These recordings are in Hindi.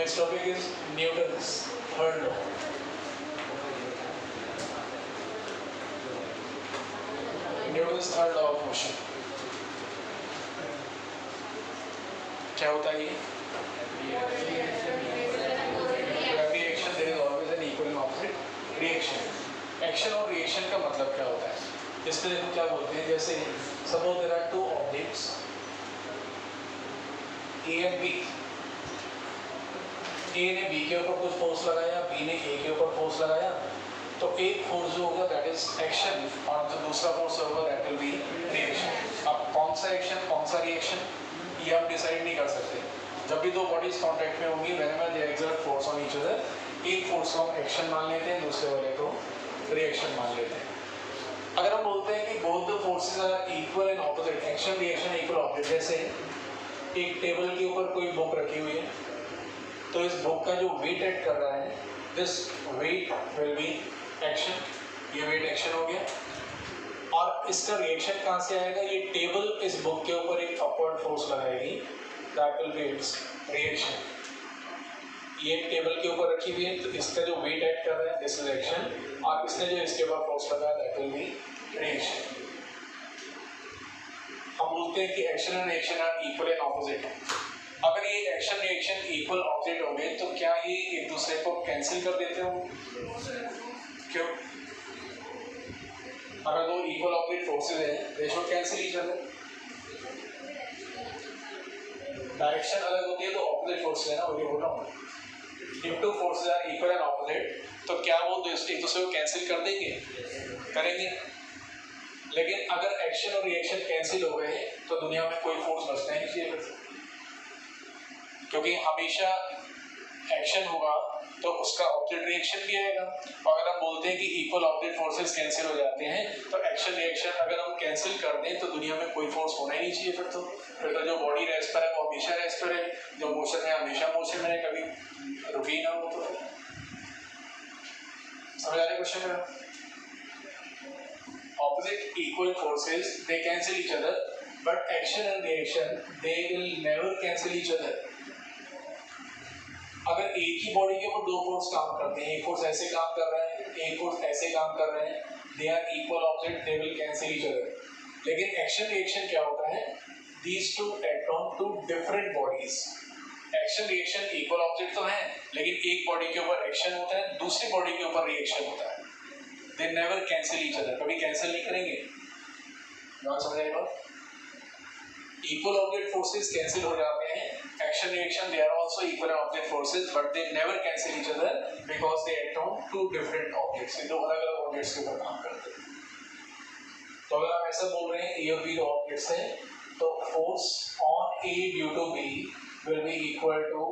Next topic is Newton's third law. Newton's third law of motion. क्या होता है ये? Every action there is always an equal and opposite reaction. Action और reaction का मतलब क्या होता है? इसमें देखो क्या बोलते हैं, जैसे suppose there are two objects A and B. A ने B के ऊपर कुछ फोर्स लगाया, B ने A के ऊपर फोर्स लगाया, तो एक फोर्स जो होगा दैट इज एक्शन और जो दूसरा फोर्स होगा दैट विल बी रिएक्शन. अब कौन सा एक्शन कौन सा रिएक्शन ये आप डिसाइड नहीं कर सकते. जब भी दो बॉडीज कांटेक्ट में होंगी whenever they exert force on each other, एक फोर्स को हम एक्शन मान लेते हैं, दूसरे वाले को रिएक्शन मान लेते हैं. अगर हम बोलते हैं कि both the forces are equal and opposite, action reaction equal opposite, जैसे एक टेबल के ऊपर कोई बुक रखी हुई है, तो इस बुक का जो वेट ऐड कर रहा है this weight will be action. ये वेट एक्शन हो गया. और इसका रिएक्शन कहाँ से आएगा? ये टेबल इस बुक के ऊपर एक अपवर्ड फोर्स लगाएगी, that will be it's reaction. ये टेबल के ऊपर रखी हुई है तो इसका जो वेट ऐड कर रहा है दिस इज एक्शन, और इसने जो इसके ऊपर फोर्स लगाया दैट विल बी रिएक्शन. हम बोलते हैं कि action and reaction are equal and opposite. अगर ये एक्शन रिएक्शन इक्वल ऑपोजिट हो गए तो क्या ये एक दूसरे को कैंसिल कर देते हो? क्यों? अगर दो इक्वल ऑपोजिट फोर्सेस हैं they should cancel each other. Direction अलग होती है तो ऑपोजिट फोर्सेस है ना, वही बोल रहा हूँ. If two forces are equal and opposite तो क्या वो एक दूसरे को कैंसिल कर देंगे? करेंगे. लेकिन अगर एक्शन और रिएक्शन कैंसिल हो गए तो दुनिया में कोई फोर्स बचना ही नहीं चाहिए, क्योंकि हमेशा एक्शन होगा तो उसका ऑपोजिट रिएक्शन भी आएगा. और अगर हम बोलते हैं कि इक्वल ऑपोजिट फोर्सेस कैंसिल हो जाते हैं तो एक्शन रिएक्शन अगर हम कैंसिल कर दें तो दुनिया में कोई फोर्स होना ही नहीं चाहिए. फिर तो जो बॉडी रेस्ट पर है वो हमेशा रेस्ट पर है, जो मोशन है हमेशा मोशन में है, कभी रुकी ना हो. तो समझ आ रहे क्वेश्चन मेरा? Opposite equal forces they cancel each other, but action and reaction they will never cancel each other. अगर एक ही बॉडी के ऊपर दो फोर्स काम करते हैं, एक फोर्स ऐसे काम कर रहे हैं, एक फोर्स ऐसे काम कर रहे हैं, they are equal opposite, they will cancel each other. लेकिन एक्शन रिएक्शन क्या होता है? These two act on two different bodies. Action reaction equal opposite तो है, लेकिन एक बॉडी के ऊपर एक्शन होता है, दूसरी बॉडी के ऊपर रिएक्शन होता है. दे नेवर कैंसिल ईच अदर, कभी कैंसिल नहीं करेंगे. बात समझ आई बात? इक्वल ऑपोजिट फोर्सेस कैंसिल हो जाते हैं. Action reaction they are also equal and opposite forces, but they never cancel each other because they act on two different objects. दो अलग-अलग ऑब्जेक्ट्स के ऊपर काम करते हैं. तो अगर आप ऐसा बोल रहे हैं ए और बी दो ऑब्जेक्ट्स हैं तो force on A due to B will be equal to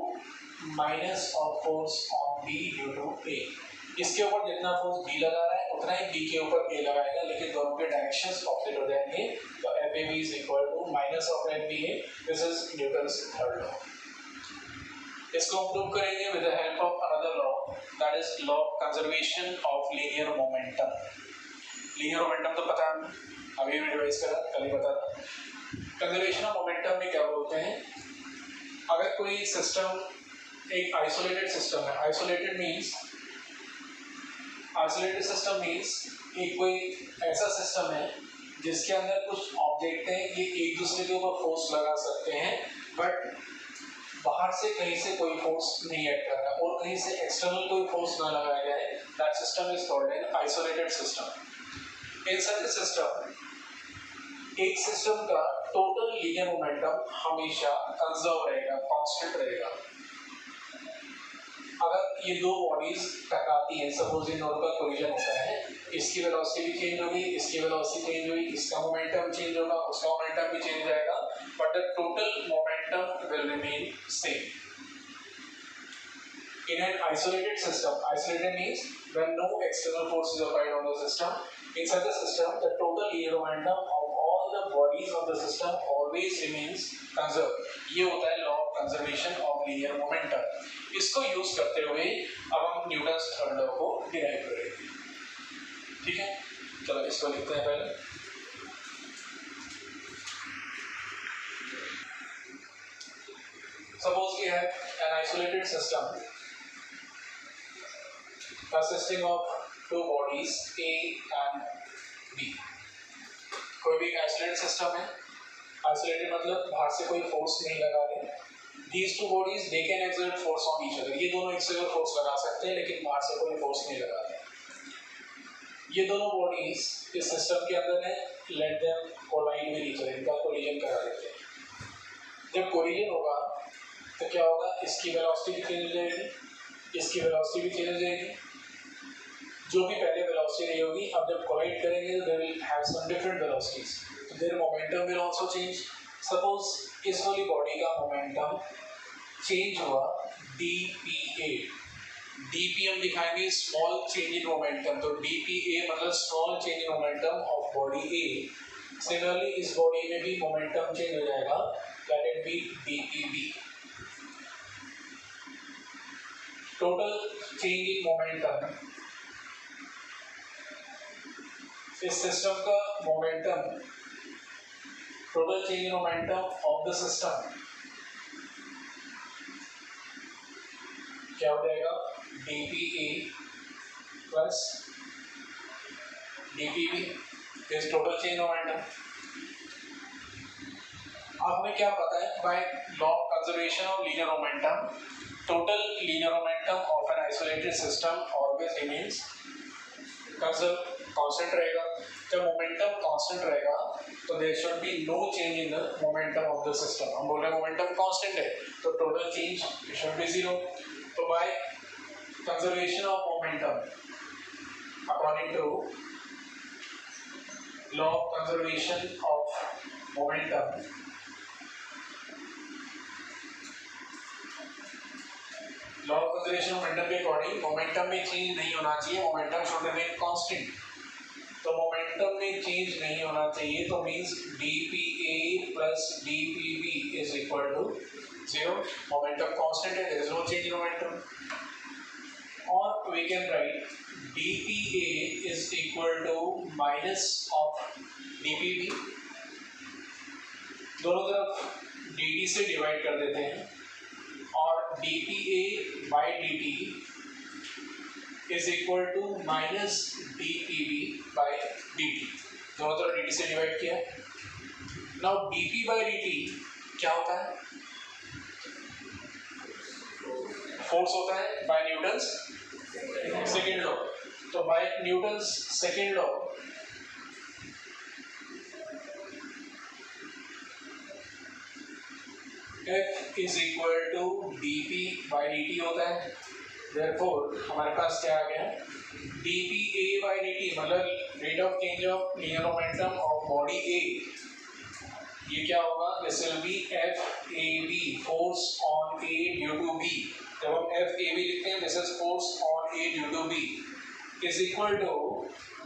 minus of force on B due to A. इसके ऊपर जितना फोर्स बी लगा रहा है उतना ही बी के ऊपर ए लगाएगा, लेकिन दोनों के डायरेक्शंस ऑपोजिट हो जाएंगे. तो F A B is equal to minus of F B A. This is Newton's third law. इसको हम प्रूव करेंगे with the help of another law, that is law of conservation of linear momentum. Linear momentum तो पता है, अभी भी रिवाइज करा, कल ही पता था. कंजर्वेशन ऑफ मोमेंटम में क्या बोलते हैं? अगर कोई सिस्टम एक आइसोलेटेड सिस्टम है, आइसोलेटेड सिस्टम मीन्स एक कोई ऐसा सिस्टम है जिसके अंदर कुछ ऑब्जेक्ट हैं, ये एक दूसरे के ऊपर फोर्स लगा सकते हैं, बट बाहर से कहीं से कोई फोर्स नहीं ऐड कर रहा और कहीं से एक्सटर्नल कोई फोर्स ना लगाया जाए. That system is called an isolated system. In such system एक सिस्टम का टोटल लीनियर मोमेंटम हमेशा कंजर्व रहेगा, कांस्टेंट रहेगा. अगर ये दो बॉडीज टकराती हैं, सपोज इन दोनों का कोलिजन होता है, इसकी वेलोसिटी भी चेंज होगी, इसकी वेलोसिटी चेंज होगी, इसका मोमेंटम चेंज होगा, उसका मोमेंटम भी चेंज जाएगा, but the total momentum will remain same. In an isolated system, isolated means when no external force is applied on the system. In such a system, the total linear momentum of all the bodies of the system always remains conserved. ये होता है law of conservation of linear momentum. इसको यूज करते हुए अब हम न्यूटन्स थर्ड लॉ को डिराइव करेंगे. ठीक है, चलो इसको लिखते हैं पहले. सपोज ये है an isolated system consisting of two bodies A and B. कोई भी आइसोलेटेड सिस्टम है, आइसोलेटेड मतलब बाहर से कोई फोर्स नहीं लगा रहे. These two bodies they can exert force on each other. ये दोनों एक से फोर्स लगा सकते हैं लेकिन बाहर से कोई फोर्स नहीं लगा रहे. ये दोनों बॉडीज इस सिस्टम के अंदर है. Let them collide with each other, इनका कोलिजन करा देते हैं. जब कोलिजन होगा तो क्या होगा, इसकी वेलोसिटी भी चेंज हो जाएगी, इसकी वेलोसिटी भी चेंज हो जाएगी. जो भी पहले वेलोसिटी रही होगी, अब जब कोलाइड करेंगे तो they will have some different velocities, तो their momentum will also change. Suppose इस वाली बॉडी का मोमेंटम चेंज हुआ dpa, dp हम दिखाएंगे स्मॉल चेंज इन मोमेंटम, तो dpa मतलब small change in momentum of body A. Similarly इस बॉडी में भी मोमेंटम चेंज हो जाएगा, let it be dpb. Total change in momentum, इस सिस्टम का momentum, total change in momentum of the system क्या हो जाएगा, dpa plus dpb is total change momentum. अब हमें क्या पता है, by law of conservation of linear momentum, total linear momentum of an isolated system always remains constant रहेगा. जब मोमेंटम कांस्टेंट रहेगा तो there should be no change in the momentum of the system. हम बोल रहे हैं मोमेंटम कांस्टेंट है तो total change it should be zero. तो by conservation of momentum according to law of conservation of momentum, law of conservation of momentum के अकॉर्डिंग मोमेंटम में चेंज नहीं होना चाहिए, मोमेंटम शुड रिमेन कांस्टेंट. तो मोमेंटम में चेंज नहीं होना चाहिए तो means dpa plus dpb is equal to zero. Momentum constant है, there is no change in momentum. और we can write dpa is equal to minus of dpb. दोनों तरफ dt से डिवाइड कर देते हैं और dpa by dt is equal to minus dpb by dt. दोनों तरफ dt से डिवाइड किया. नाउ dp बाई dt क्या होता है, फोर्स होता है बाय न्यूटन्स सेकेंड लॉ. तो by Newton's second law F is equal to dp by dt होता है. Therefore हमारे पास क्या आ गया, dpa बाई dt मतलब rate of change of linear momentum of body A. ये क्या होगा, this will be FAB, force on A due to B. जब हम FAB लिखते हैं, this is force on A due to B is equal to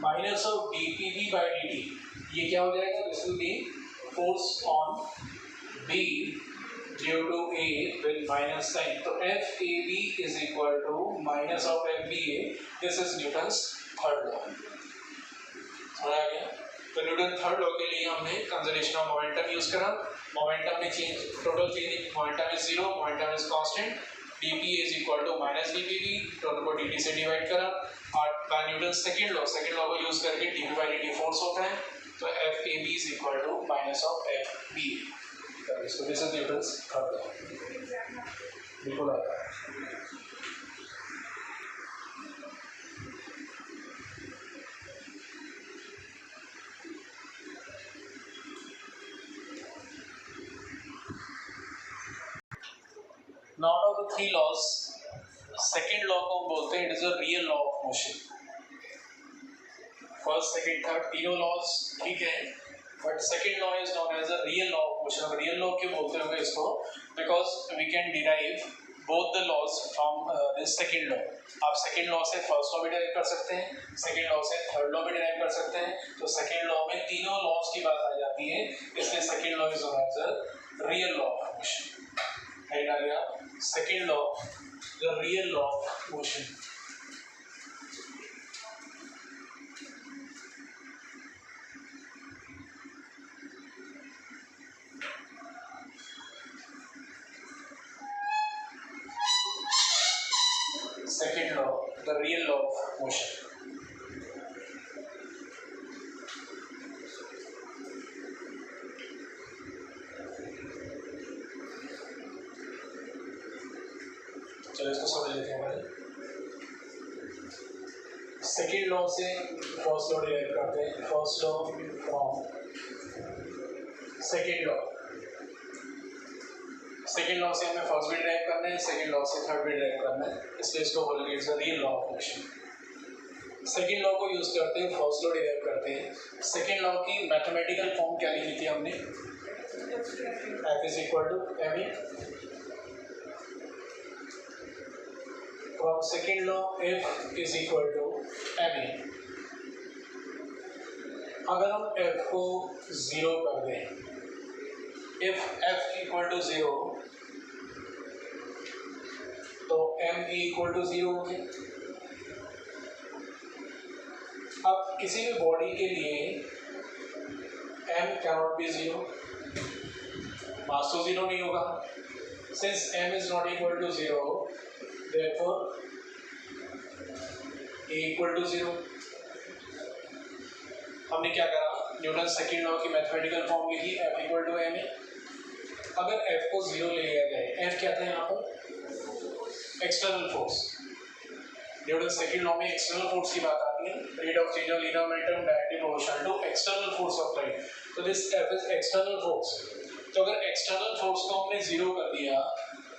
minus of dpb by dt. ये क्या हो जाएगा, this will be force on B due to A with minus sign. तो FAB is equal to minus of FBA. This is Newton's third law. समझ आ गया. तो न्यूटन थर्ड लॉ के लिए हमने कंजर्वेशन ऑफ मोमेंटम यूज करा. मोमेंटम में change, total change in momentum is zero, momentum is constant. dp is equal to minus dpb, total को dt से डिवाइड करा और बाय न्यूटन सेकंड लॉ को यूज करके dp by dt फोर्स होता है. तो FAB is equal to minus of FBA. So this is Newton's third law. बिल्कुल आता है. Now out of the three laws, second law को हम बोलते हैं, it is a real law of motion. First, second, third तीनों laws ठीक है, but second law is known as a real law of motion. अब real law क्यों बोलते होंगे इसको? Because we can derive both the laws from this second law. आप second law से first law भी derive कर सकते हैं, second law से third law भी derive कर सकते हैं. तो second law में तीनों laws की बात आ जाती है, इसलिए second law is known as a real law of motion. Right आ गया? Second law, the real law of motion. the real law of motion. चलो इसको समझ लेते हैं पहले। सेकेंड लॉ से फर्स्ट लॉ डिराइव करते हैं। First law from second law. Second law से हमें फर्स्ट भी डिराइव करना है, सेकेंड लॉ से थर्ड भी डिराइव करना है, इसलिए इसको बोलेंगे it's the real law of motion. Second law को यूज करते हैं, फर्स्ट लॉ डिराइव करते हैं। सेकेंड लॉ की मैथमेटिकल फॉर्म क्या लिखी थी हमने? F is equal to ma। From second law F is equal to ma। अगर हम F को 0 कर दें, if F equal to 0 तो m equal to 0 हो गया। अब किसी भी बॉडी के लिए m cannot be 0, मास तो 0 नहीं होगा। Since m is not equal to 0, therefore a equal to 0। हमने क्या करा? न्यूटन सेकेंड लॉ की मैथमेटिकल फॉर्म लिखी, F equal to ma। अगर F को 0 ले लिया जाए, F क्या था यहाँ पर? External force. Newton second law में एक्सटर्नल फोर्स की बात आती है, rate of change of linear momentum directly proportional to external force of light. तो this F is external force. तो अगर एक्सटर्नल फोर्स को हमने 0 कर दिया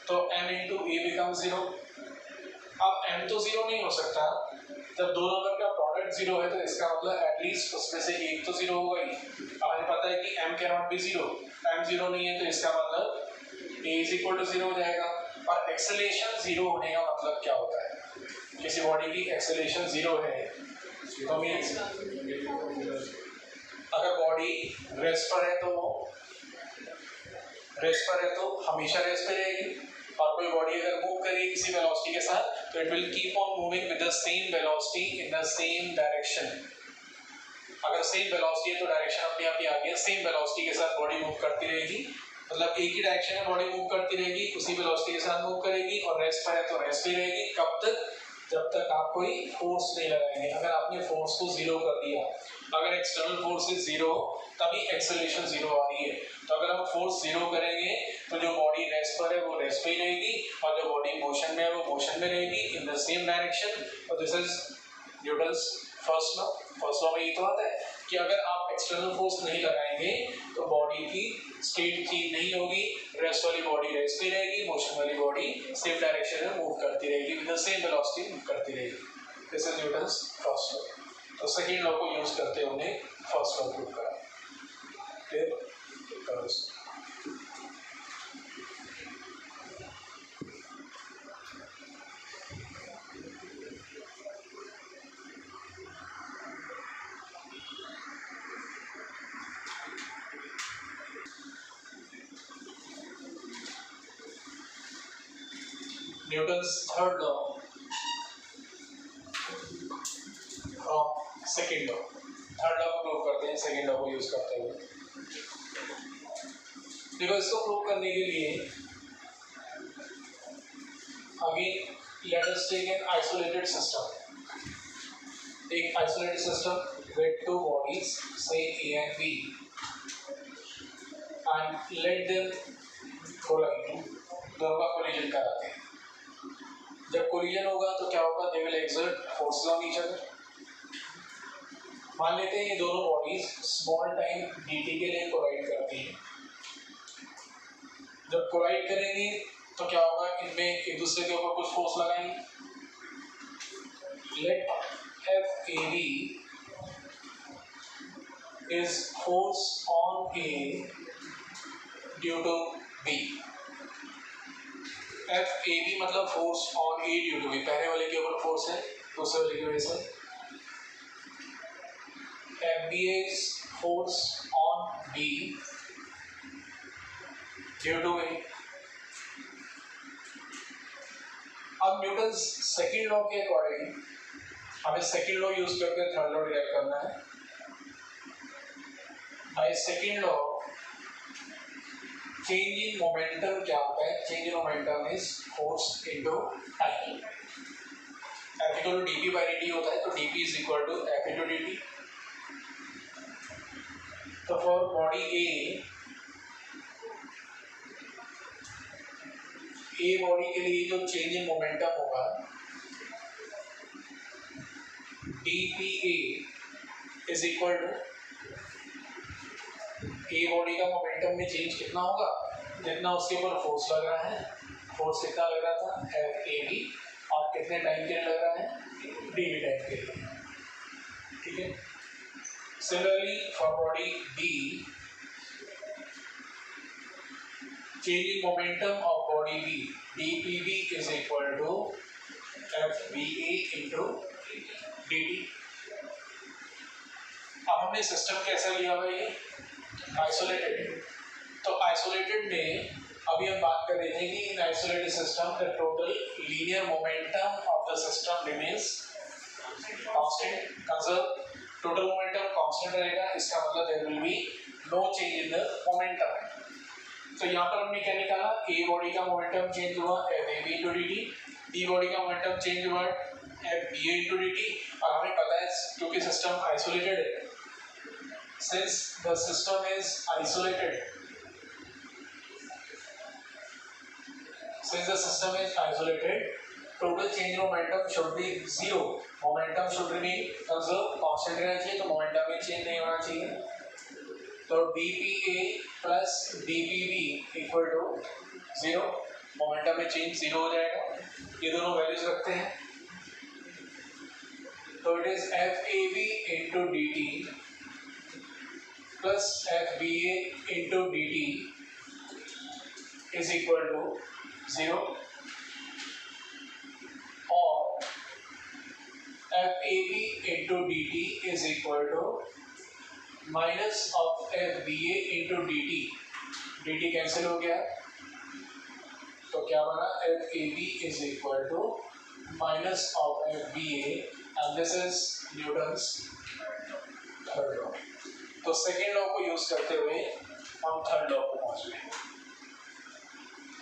तो m इंटू ए बिकम 0। अब m तो 0 नहीं हो सकता, जब दो नंबर का प्रोडक्ट 0 है तो इसका मतलब एटलीस्ट उसमें से एक तो 0 होगा ही। अब हमें पता है कि m कैनॉट बी 0, m 0 नहीं है तो इसका मतलब a इज इक्वल टू 0 हो जाएगा। और एक्सेलरेशन 0 होने का मतलब क्या होता है? किसी बॉडी की एक्सेलरेशन 0 है तो मीन्स अगर बॉडी रेस्ट पर है तो हमेशा रेस्ट पे रहेगी, और कोई बॉडी अगर मूव करेगी किसी वेलोसिटी के साथ तो it will keep on moving with the same velocity in the same direction. अगर सेम वेलोसिटी है तो डायरेक्शन अपने आप ही आ गया। सेम वेलोसिटी के साथ बॉडी मूव करती रहेगी, मतलब एक ही डायरेक्शन में बॉडी मूव करती रहेगी, उसी वेलोसिटी के साथ मूव करेगी, और रेस्ट पर है तो रेस्ट भी रहेगी। कब तक? जब तक आप कोई फोर्स नहीं लगाएंगे। अगर आपने फोर्स को 0 कर दिया, अगर एक्सटर्नल फोर्स इज 0 तभी एक्सेलरेशन 0 आ रही है। तो अगर हम फोर्स 0 करेंगे तो जो बॉडी रेस्ट पर है वो रेस्ट पे ही रहेगी, और जो बॉडी मोशन में है वो मोशन में रहेगी इन द सेम डायरेक्शन। और this is Newton's first law. First law में ये तो आता है कि अगर आप एक्सटर्नल फोर्स नहीं लगाएंगे तो बॉडी की स्टेट चेंज नहीं होगी, रेस्ट वाली बॉडी रेस्ट पे रहेगी, मोशन वाली बॉडी सेम डायरेक्शन में मूव करती रहेगी, with the same velocity move करती रहेगी। This is Newton's first law. तो सेकेंड लॉ को यूज करते हुए हमने फर्स्ट लॉ प्रूव करा। फिर करो इसको। Newton's third law from second law। Third law को प्रूव करते हैं सेकेंड लॉ को यूज करते हुए। देखो, इसको प्रूव करने के लिए again let us take an isolated system. एक isolated system with two bodies से A and B and let them collide। दोनों का कोलिजन कराते हैं। जब कोलिजन होगा तो क्या होगा? They will exert forces on each other. मान लेते हैं ये दोनों बॉडीज स्मॉल टाइम dt के लिए कोलाइड करती हैं। जब कोलाइड करेंगी तो क्या होगा? इनमें एक दूसरे के ऊपर कुछ फोर्स लगाएंगे। Let FAB is force on A due to B। FAB मतलब force on A due to B। पहले वाले के ऊपर फोर्स है, दूसरे वाले की वजह से। FBA is force on B due to A। अब न्यूटन सेकेंड लॉ के अकॉर्डिंग हमें सेकेंड लॉ यूज करके थर्ड लॉ डिराइव करना है। By second law change in momentum क्या होता है? Change in momentum is force into time. F equal to dp by dt होता है, तो dp is equal to F into dt। तो फॉर बॉडी ए बॉडी के लिए जो चेंज इन मोमेंटम होगा dpa is equal to A body का मोमेंटम में चेंज कितना होगा, जितना उसके ऊपर फोर्स लग रहा है, फोर्स कितना लग रहा था एफ ए बी, और कितने टाइम के लिए लग रहा है डी बी टाइम के लिए, ठीक है। Similarly for body B, change in momentum of body B, dpb is equal to fba into dt। अब हमने सिस्टम कैसा लिया हुआ है, आइसोलेटेड। तो आइसोलेटेड में अभी हम बात कर रहे थे कि in isolated system the total linear momentum of the system remains constant, conserve, total momentum constant रहेगा, इसका मतलब there will be no change in the momentum. तो यहाँ पर हमने क्या निकाला, ए बॉडी का मोमेंटम चेंज हुआ F A B into D T, B body का मोमेंटम चेंज हुआ F B A into D T. और हमें पता है क्योंकि सिस्टम आइसोलेटेड है, since the system is isolated, since the system is isolated, total change in momentum should be zero, momentum should remain conserve, constant रहना चाहिए, तो मोमेंटम में चेंज नहीं होना चाहिए। तो dpa plus dpb equal to zero, momentum में चेंज जीरो हो जाएगा, ये दोनों वैल्यूज रखते हैं। तो it is fab into dt plus fba into dt is equal to zero, और fab into dt is equal to minus of F B A into D T, D T cancel हो गया, तो क्या बना F A B is equal to minus of F B A, and this is Newton's third law. तो सेकेंड लॉ को यूज करते हुए हम थर्ड लॉ को पहुंच गए।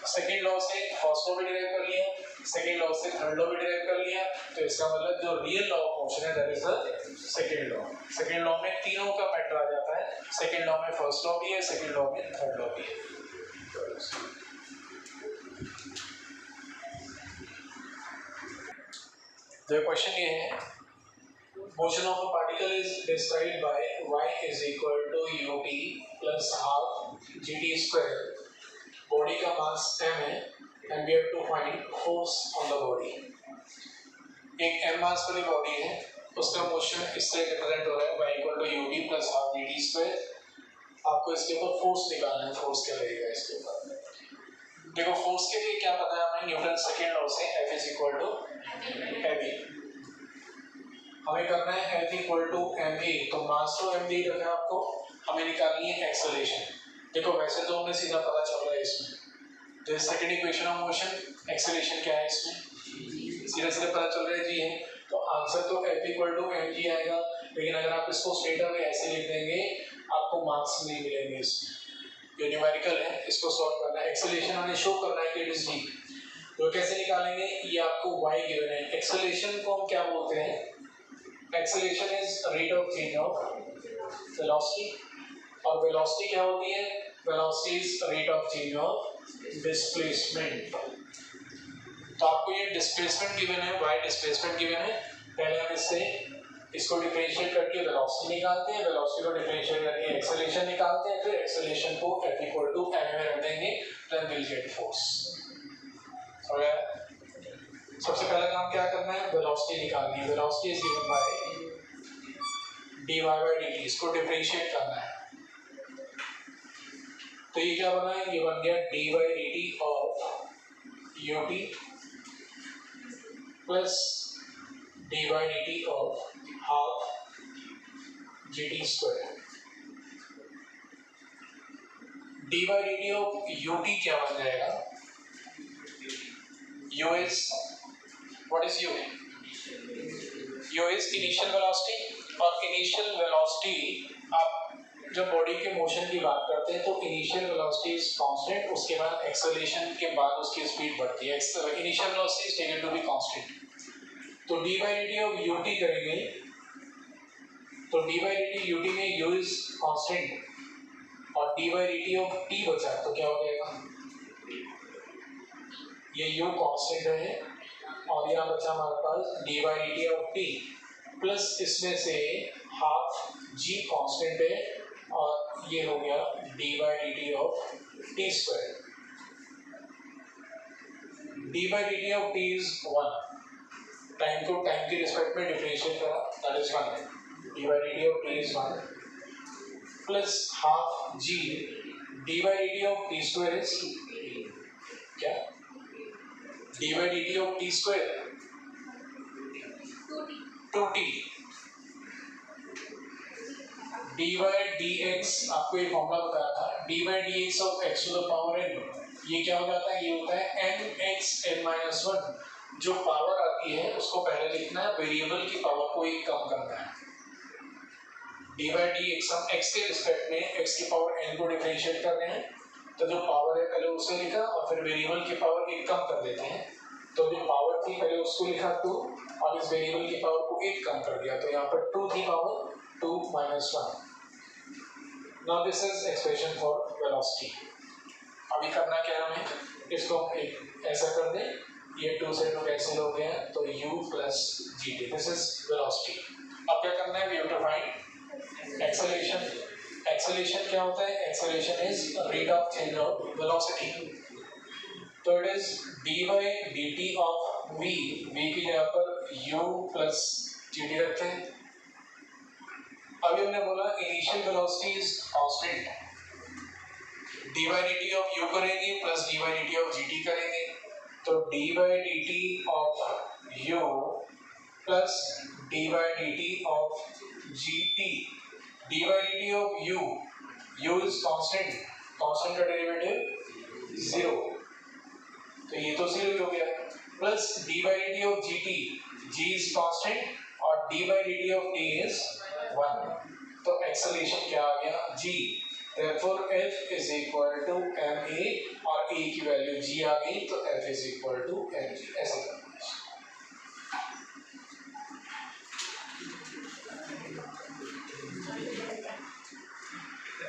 सेकेंड लॉ से फर्स्ट लॉ भी डिराइव कर लिया, सेकेंड लॉ से थर्ड लॉ भी डिराइव कर लिया, तो इसका मतलब जो रियल लॉ ऑफ मोशन है that is the second law. Second law में तीनों का मैटर आ जाता है, सेकेंड लॉ में फर्स्ट लॉ भी है, सेकेंड लॉ में थर्ड लॉ भी है। तो क्वेश्चन ये है, motion of a particle is described by y is equal to ut plus half gt square, body का मास m है and we have to find force on the body. एक m मास वाली बॉडी है, उसका मोशन इससे रिप्रेजेंट हो रहा है y equal to ut plus half gt square. आपको इसके ऊपर फोर्स निकालना है, फोर्स क्या लगेगा इसके ऊपर। देखो फोर्स के लिए क्या पता है हमें, न्यूटन सेकेंड लॉ से F is equal to ma, हमें करना है F इक्वल टू ma, तो मास तो m दे रखा है आपको, हमें निकालनी है एक्सेलरेशन। देखो वैसे तो हमें सीधा पता चल रहा है इसमें, तो second equation of motion, acceleration क्या है इसमें सीधा सीधा पता चल रहा है जी है, तो आंसर तो F इक्वल टू mg आएगा। लेकिन अगर आप इसको स्ट्रेट अवे ऐसे लिख देंगे आपको मार्क्स नहीं मिलेंगे इसमें, जो न्यूमेरिकल है इसको सॉल्व करना है, एक्सेलरेशन हमें शो करना है कि इट इज g। तो कैसे निकालेंगे, ये आपको y गिवन है, एक्सेलरेशन को हम क्या बोलते हैं, acceleration is rate of change of velocity, और वेलोसिटी क्या होती है, velocity is rate of change of displacement. तो आपको ये डिस्प्लेसमेंट गिवन है, y डिस्प्लेसमेंट गिवन है, पहले हम इसको डिफरेंशिएट करके वेलोसिटी निकालते हैं, वेलोसिटी को डिफरेंशिएट करके एक्सेलरेशन निकालते हैं, फिर एक्सेलरेशन को F इक्वल टू ma में रख देंगे, देन विल गेट फोर्स। हो गया। सबसे पहला काम क्या करना है, वेलोसिटी निकालनी है, velocity is given by dy by dt, इसको डिफरेंशिएट करना है। तो ये क्या बना है, ये बन गया dy by dt of ut plus dy by dt of half gt square. dy by dt of ut क्या बन जाएगा, u is what is u, u is initial velocity, और इनिशियल वेलोसिटी आप जब बॉडी के मोशन की बात करते हैं तो इनिशियल वेलोसिटी इज कांस्टेंट, उसके बाद एक्सेलरेशन के बाद उसकी स्पीड बढ़ती है, initial velocity is taken to be constant. तो d by d t of u t करेंगे, तो d by d t u t में यू इज कॉन्स्टेंट और d by d t of t बचा, तो क्या हो जाएगा, ये यू कॉन्स्टेंट है और यहाँ बचा हमारे पास d by d t of t plus इसमें से हाफ जी कॉन्स्टेंट है और ये हो गया d by d t of t square. D by d t of t is 1, time को टाइम के रिस्पेक्ट में डिफरेंशिएट करा, that is 1, d by d t of t is 1 plus half g d by d t of t square is क्या, d by d t of t square 2t, d by d x आपको एक फॉर्मूला बताया था, d by d x of X to the power n, ये क्या हो जाता है, ये होता है n x n माइनस 1, जो पावर आती है उसको पहले लिखना है, वेरिएबल की पावर को एक कम करना है। डी बाई डी एक्स हम x के रिस्पेक्ट में x की पावर n को डिफरेंशिएट कर रहे हैं, तो जो पावर है पहले उसे लिखा और फिर वेरिएबल की पावर एक कम कर देते हैं, तो जो पावर थी पहले उसको लिखा 2 और इस वेरिएबल की पावर को एक कम कर दिया, तो यहाँ पर 2 थी power 2 minus 1. Now this is expression for velocity. अभी करना क्या है हमें, इसको एक ऐसा कर दें, ये 2 से 2 कैंसिल हो गया तो u plus gt, this is velocity. अब क्या करना है, we have to find acceleration. Acceleration क्या होता है, acceleration is rate of change of velocity. तो it is d by dt of v, v की जगह पर u plus gt रखते हैं। अभी हमने बोला initial velocity is constant, d by d t of u करेंगे plus d by d t of g t करेंगे, तो d by d t of u plus d by d t of g t, d by d t of u, u is constant, constant का डेरिवेटिव 0, तो ये तो 0 हो गया, plus d by d t of g t, g is constant और d by d t of t is 1, तो एक्सेलरेशन क्या आ गया g, therefore f is equal to ma और a की वैल्यू g आ गई, तो f is equal to mg, ऐसा करना है।